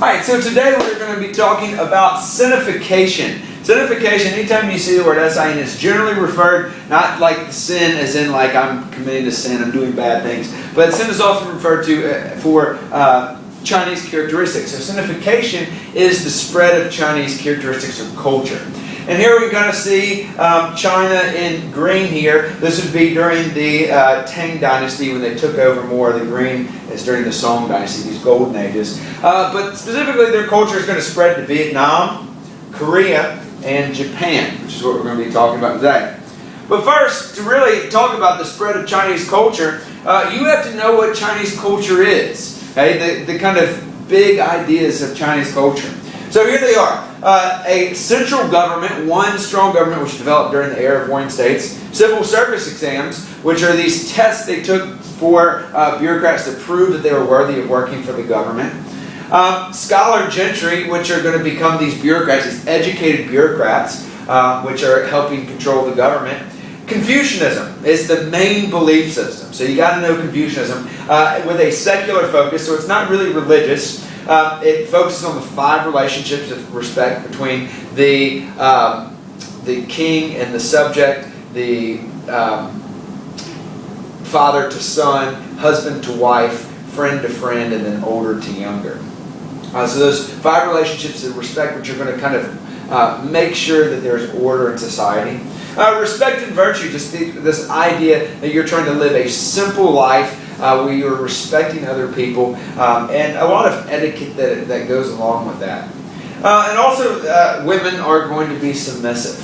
Alright, so today we're going to be talking about Sinification. Sinification, anytime you see the word sin, is generally referred, not like the sin as in like I'm committing a sin, I'm doing bad things, but sin is often referred to for Chinese characteristics. So Sinification is the spread of Chinese characteristics or culture. And here we kind of see China in green here. This would be during the Tang Dynasty when they took over more. The green is during the Song Dynasty, these golden ages. But specifically their culture is going to spread to Vietnam, Korea, and Japan, which is what we're going to be talking about today. But first, to really talk about the spread of Chinese culture, you have to know what Chinese culture is. Okay? The kind of big ideas of Chinese culture. So here they are. A central government, one strong government which developed during the era of warring states. Civil service exams, which are these tests they took for bureaucrats to prove that they were worthy of working for the government. Scholar gentry, which are going to become these bureaucrats, these educated bureaucrats, which are helping control the government. Confucianism is the main belief system. So you got to know Confucianism with a secular focus, so it's not really religious. It focuses on the 5 relationships of respect between the king and the subject, the father to son, husband to wife, friend to friend, and then older to younger. So those 5 relationships of respect which are going to kind of make sure that there's order in society. Respect and virtue, just this idea that you're trying to live a simple life where you're respecting other people, and a lot of etiquette that goes along with that. And also, women are going to be submissive.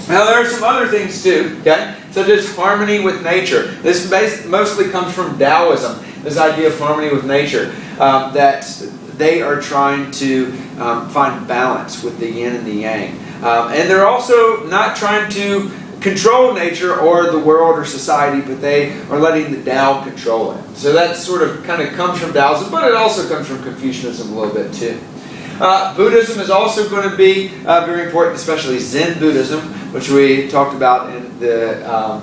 Now, there are some other things too, okay? Such as harmony with nature. This mostly comes from Taoism, this idea of harmony with nature, that they are trying to find balance with the yin and the yang. And they're also not trying to control nature or the world or society, but they are letting the Tao control it. So that sort of kind of comes from Taoism, but it also comes from Confucianism a little bit too. Buddhism is also going to be very important, especially Zen Buddhism, which we talked about in the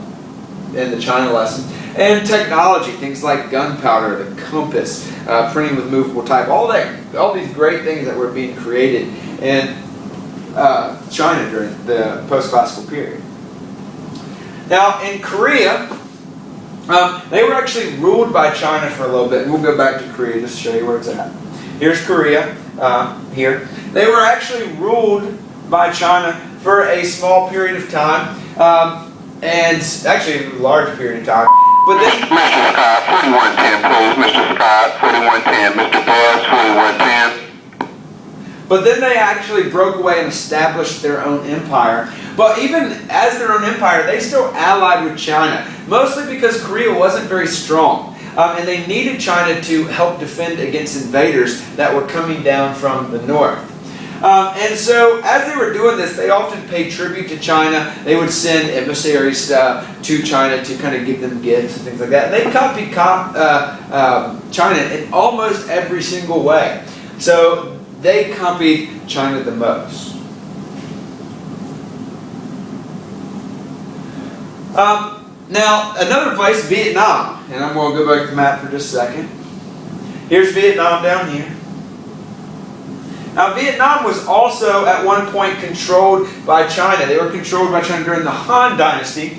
China lesson. And technology, things like gunpowder, the compass, printing with movable type, all these great things that were being created in China during the post-classical period. Now, in Korea, they were actually ruled by China for a little bit. And we'll go back to Korea just to show you where it's at. Here's Korea, here. They were actually ruled by China for a small period of time, and actually a large period of time. But then, Mr. Scott, 4110, please. Mr. Scott, 4110. Mr. Boss, 4110. But then they actually broke away and established their own empire. But even as their own empire, they still allied with China. Mostly because Korea wasn't very strong. And they needed China to help defend against invaders that were coming down from the north. And so as they were doing this, they often paid tribute to China. They would send emissaries to China to kind of give them gifts and things like that. And they copied China in almost every single way. So they copied China the most. Now, another place, Vietnam. And I'm going to go back to the map for just a second. Here's Vietnam down here. Now, Vietnam was also at one point controlled by China. They were controlled by China during the Han Dynasty.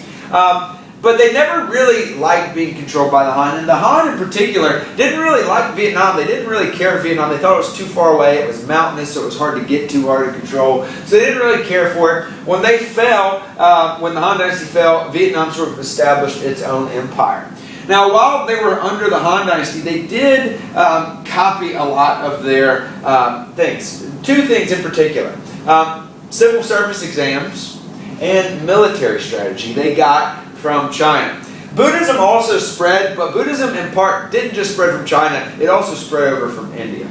But they never really liked being controlled by the Han. And the Han in particular didn't really like Vietnam. They didn't really care for Vietnam. They thought it was too far away. It was mountainous, so it was hard to get to, hard to control. So they didn't really care for it. When they fell, when the Han Dynasty fell, Vietnam sort of established its own empire. Now, while they were under the Han Dynasty, they did copy a lot of their things. 2 things in particular. Civil service exams and military strategy they got from China. Buddhism also spread, but Buddhism in part didn't just spread from China, it also spread over from India.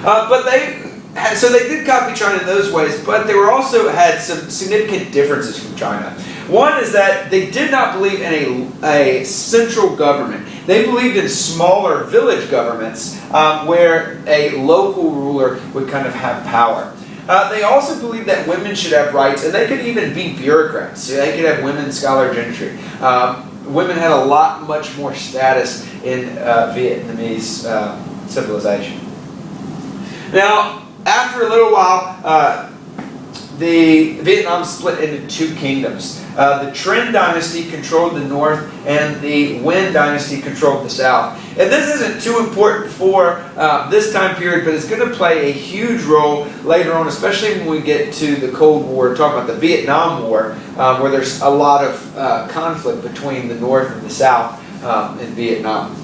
So they did copy China in those ways, but they were also had some significant differences from China. One is that they did not believe in a central government. They believed in smaller village governments where a local ruler would kind of have power. They also believed that women should have rights, and they could even be bureaucrats. So they could have women scholar gentry. Women had much more status in Vietnamese civilization. Now, after a little while, the Vietnam split into two kingdoms. The Trinh dynasty controlled the north, and the Nguyen dynasty controlled the south. And this isn't too important for this time period, but it's going to play a huge role later on, especially when we get to the Cold War, talking about the Vietnam War, where there's a lot of conflict between the north and the south in Vietnam.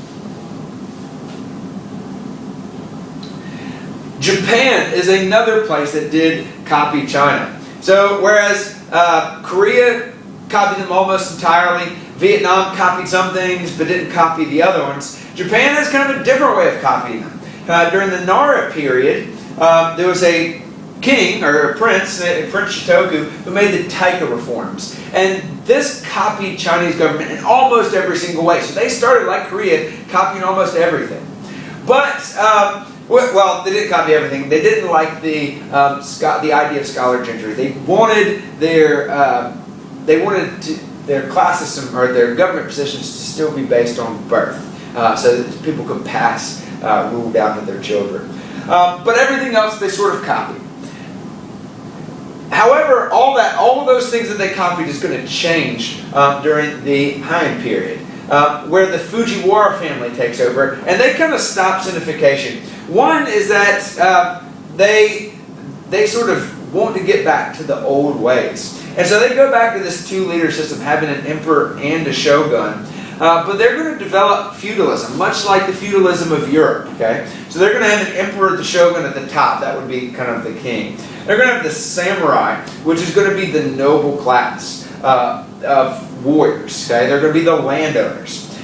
Japan is another place that did copy China. So whereas Korea copied them almost entirely, Vietnam copied some things but didn't copy the other ones, Japan has kind of a different way of copying them. During the Nara period, there was a king, or a prince, Prince Shotoku, who made the Taika reforms. And this copied Chinese government in almost every single way. So they started, like Korea, copying almost everything. But well, they didn't copy everything. They didn't like the idea of scholar gentry. They wanted their class system or their government positions to still be based on birth, so that people could pass rule down to their children. But everything else they sort of copied. However, all of those things that they copied is going to change during the Han period, where the Fujiwara family takes over, and they kind of stop Sinification. One is that they sort of want to get back to the old ways. And so they go back to this two-leader system, having an emperor and a shogun. But they're going to develop feudalism, much like the feudalism of Europe. Okay, so they're going to have an emperor, the shogun at the top. That would be kind of the king. They're going to have the samurai, which is going to be the noble class of warriors. Okay, they're going to be the landowners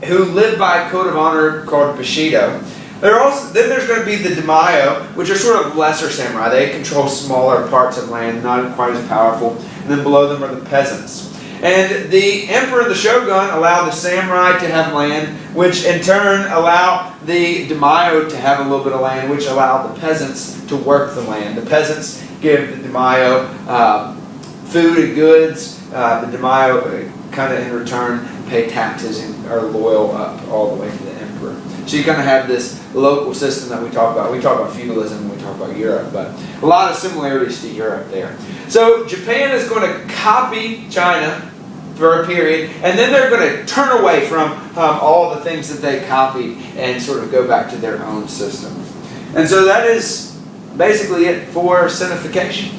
who live by a code of honor called Bushido. Then there's going to be the daimyo, which are sort of lesser samurai. They control smaller parts of land, not quite as powerful. And then below them are the peasants. And the emperor and the shogun allow the samurai to have land, which in turn allow the daimyo to have a little bit of land, which allow the peasants to work the land. The peasants give the daimyo food and goods. The daimyo kind of in return pay taxes and are loyal up all the way to the emperor. So you kind of have this local system that we talk about. We talk about feudalism when we talk about Europe, but a lot of similarities to Europe there. So Japan is going to copy China for a period, and then they're going to turn away from all the things that they copied and sort of go back to their own system. And so that is basically it for Sinification.